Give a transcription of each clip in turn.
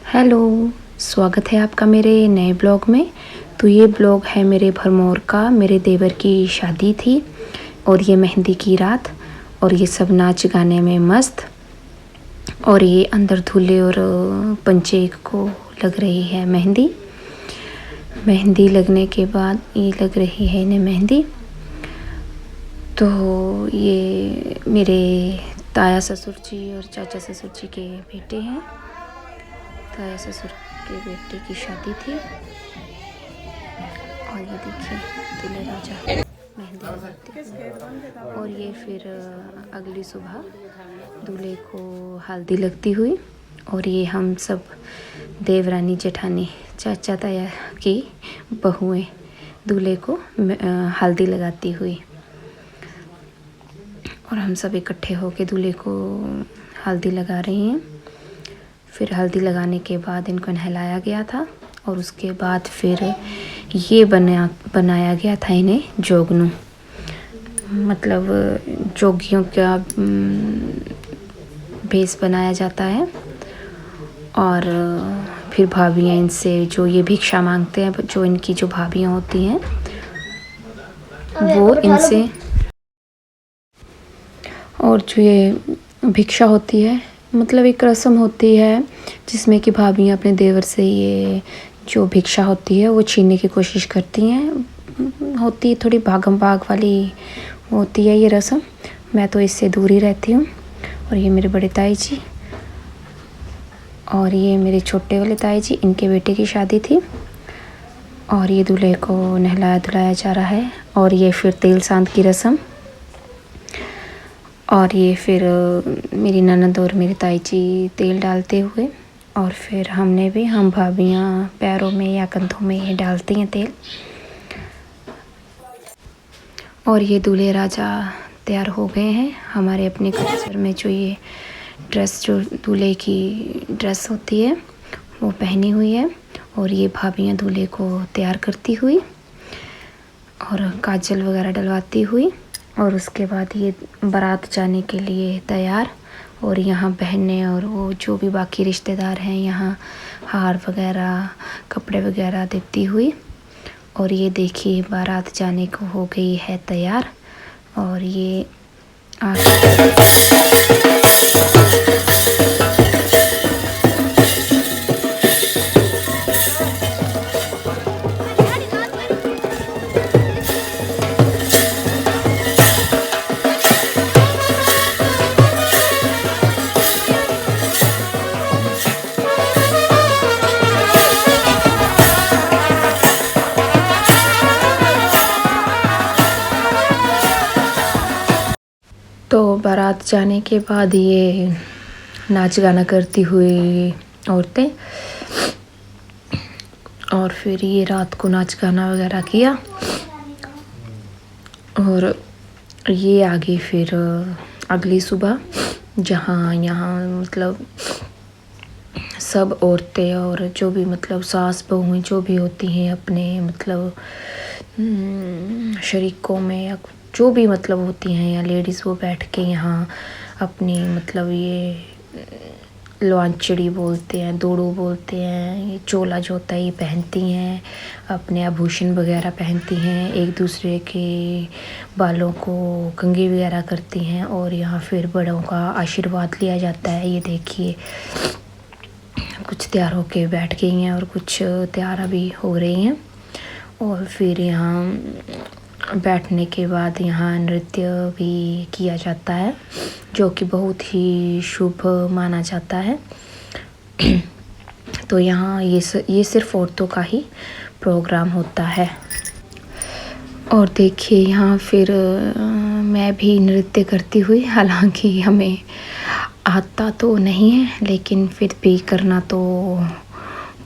Hello, स्वागत है आपका मेरे नए ब्लॉग में। तो ये ब्लॉग है मेरे भरमौर का। मेरे देवर की शादी थी और ये मेहंदी की रात और ये सब नाच गाने में मस्त। और ये अंदर दूल्हे और पंचे को लग रही है मेहंदी। मेहंदी लगने के बाद ये लग रही है इन्हें मेहंदी। तो ये मेरे ताया ससुर जी और चाचा ससुर जी के बेटे हैं। ताया ससुर के बेटे की शादी थी और ये देखिए दूल्हे राजा मेहंदी लगाते हुए। और ये फिर अगली सुबह दूल्हे को हल्दी लगती हुई और ये हम सब देवरानी जेठानी चाचा ताया की बहुएं दूल्हे को हल्दी लगाती हुई। और हम सब इकट्ठे होके दूल्हे को हल्दी लगा रही हैं। फिर हल्दी लगाने के बाद इनको नहलाया गया था और उसके बाद फिर ये बनाया गया था इन्हें जोगनू, मतलब जोगियों का भेष बनाया जाता है। और फिर भाभियाँ इनसे जो ये भिक्षा मांगते हैं, जो इनकी जो भाभियाँ होती हैं वो इनसे, और जो ये भिक्षा होती है मतलब एक रस्म होती है जिसमें कि भाभियाँ अपने देवर से ये जो भिक्षा होती है वो छीनने की कोशिश करती हैं। होती थोड़ी भागम भाग वाली होती है ये रस्म। मैं तो इससे दूर ही रहती हूँ। और ये मेरे बड़े ताई जी और ये मेरे छोटे वाले ताई जी, इनके बेटे की शादी थी। और ये दूल्हे को नहलाया धुलाया जा रहा है। और ये फिर तेल सांत की रस्म। और ये फिर मेरी ननद और मेरी ताई जी तेल डालते हुए, और फिर हम भाभियाँ पैरों में या कंधों में ये डालती हैं तेल। और ये दूल्हे राजा तैयार हो गए हैं। हमारे अपने कल्चर में जो ये ड्रेस, जो दूल्हे की ड्रेस होती है वो पहनी हुई है। और ये भाभियाँ दूल्हे को तैयार करती हुई और काजल वगैरह डलवाती हुई। और उसके बाद ये बारात जाने के लिए तैयार। और यहाँ बहनें और वो जो भी बाकी रिश्तेदार हैं यहाँ हार वगैरह कपड़े वगैरह देती हुई। और ये देखिए बारात जाने को हो गई है तैयार। और ये तो बारात जाने के बाद ये नाच गाना करती हुई औरतें, और फिर ये रात को नाच गाना वगैरह किया। और ये आगे फिर अगली सुबह जहाँ यहाँ मतलब सब औरतें और जो भी मतलब सास बहुएं जो भी होती हैं अपने मतलब शरीकों में या जो भी मतलब होती हैं या लेडीज़, वो बैठ के यहाँ अपनी मतलब ये लुआंचड़ी बोलते हैं, दोड़ू बोलते हैं, ये चोला जो होता है ये पहनती हैं, अपने आभूषण वगैरह पहनती हैं, एक दूसरे के बालों को कंघी वगैरह करती हैं। और यहाँ फिर बड़ों का आशीर्वाद लिया जाता है। ये देखिए कुछ तैयार होके बैठ गई हैं और कुछ तैयार अभी हो रही हैं। और फिर यहाँ बैठने के बाद यहाँ नृत्य भी किया जाता है जो कि बहुत ही शुभ माना जाता है। तो यहाँ ये सिर्फ औरतों का ही प्रोग्राम होता है। और देखिए यहाँ फिर मैं भी नृत्य करती हुई, हालांकि हमें आता तो नहीं है लेकिन फिर भी करना तो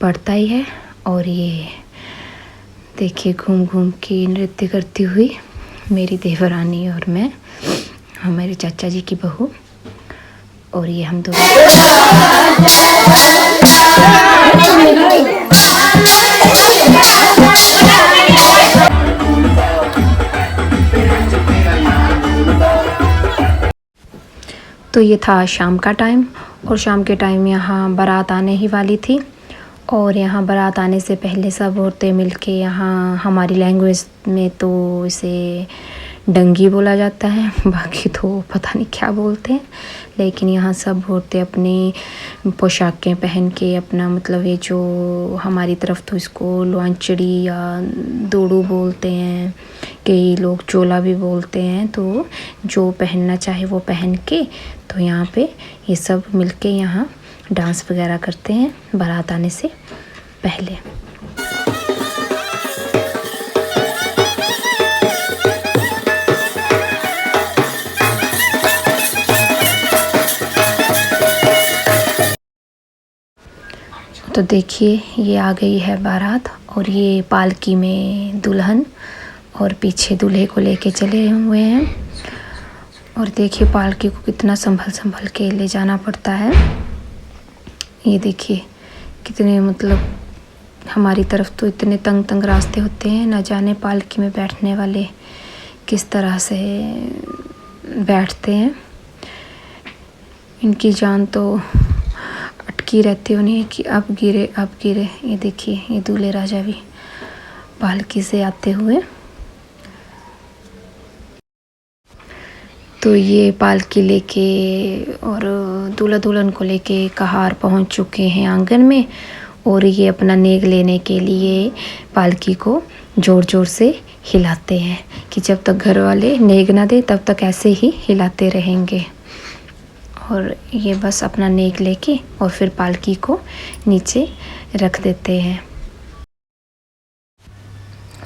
पड़ता ही है। और ये देखिए घूम घूम के नृत्य करती हुई मेरी देवरानी और मैं, हमारे चाचा जी की बहू। और ये हम दोनों तो ये था शाम का टाइम। और शाम के टाइम यहाँ बारात आने ही वाली थी। और यहाँ बारात आने से पहले सब औरतें मिलके यहाँ हमारी लैंग्वेज में तो इसे डंगी बोला जाता है, बाकी तो पता नहीं क्या बोलते हैं, लेकिन यहाँ सब औरतें अपनी पोशाकें पहन के अपना मतलब ये जो हमारी तरफ तो इसको लुआंचड़ी या दोड़ू बोलते हैं, कई लोग चोला भी बोलते हैं, तो जो पहनना चाहे वो पहन के तो यहाँ पे ये सब मिलके यहाँ डांस वगैरह करते हैं बारात आने से पहले। तो देखिए ये आ गई है बारात और ये पालकी में दुल्हन और पीछे दूल्हे को लेके चले हुए हैं। और देखिए पालकी को कितना संभल के ले जाना पड़ता है। ये देखिए कितने मतलब हमारी तरफ तो इतने तंग रास्ते होते हैं, न जाने पालकी में बैठने वाले किस तरह से बैठते हैं। इनकी जान तो अटकी रहती होनी है कि अब गिरे। ये देखिए ये दूल्हे राजा भी पालकी से आते हुए। तो ये पालकी लेके और दूल्हा दुल्हन को लेके कहार पहुंच चुके हैं आंगन में, और ये अपना नेग लेने के लिए पालकी को ज़ोर से हिलाते हैं कि जब तक घर वाले नेग ना दे तब तक ऐसे ही हिलाते रहेंगे। और ये बस अपना नेग लेके और फिर पालकी को नीचे रख देते हैं।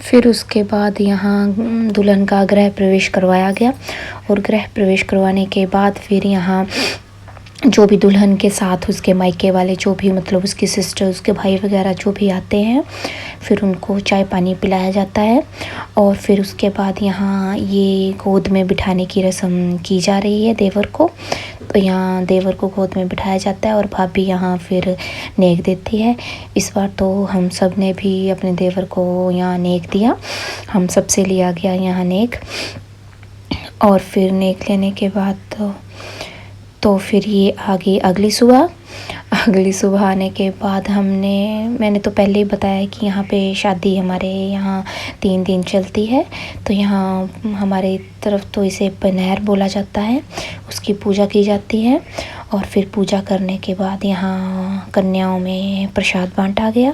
फिर उसके बाद यहाँ दुल्हन का गृह प्रवेश करवाया गया, और गृह प्रवेश करवाने के बाद फिर यहाँ जो भी दुल्हन के साथ उसके मायके वाले जो भी मतलब उसकी सिस्टर उसके भाई वगैरह जो भी आते हैं, फिर उनको चाय पानी पिलाया जाता है। और फिर उसके बाद यहाँ ये गोद में बिठाने की रस्म की जा रही है देवर को। तो यहाँ देवर को गोद में बिठाया जाता है और भाभी यहाँ फिर नेक देती है। इस बार तो हम सब ने भी अपने देवर को यहाँ नेक दिया, हम सब से लिया गया यहाँ नेक। और फिर नेक लेने के बाद तो फिर ये आगे अगली सुबह आने के बाद मैंने तो पहले ही बताया कि यहाँ पे शादी हमारे यहाँ 3 दिन चलती है। तो यहाँ हमारे तरफ तो इसे पनहर बोला जाता है, उसकी पूजा की जाती है। और फिर पूजा करने के बाद यहाँ कन्याओं में प्रसाद बांटा गया।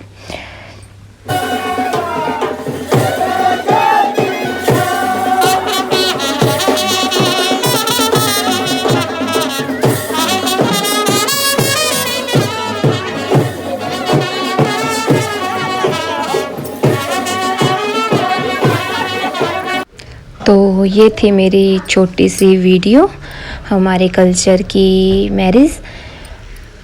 तो ये थी मेरी छोटी सी वीडियो हमारे कल्चर की मैरिज।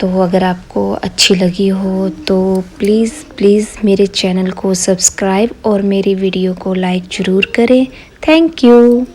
तो अगर आपको अच्छी लगी हो तो प्लीज़ मेरे चैनल को सब्सक्राइब और मेरी वीडियो को लाइक ज़रूर करें। Thank you.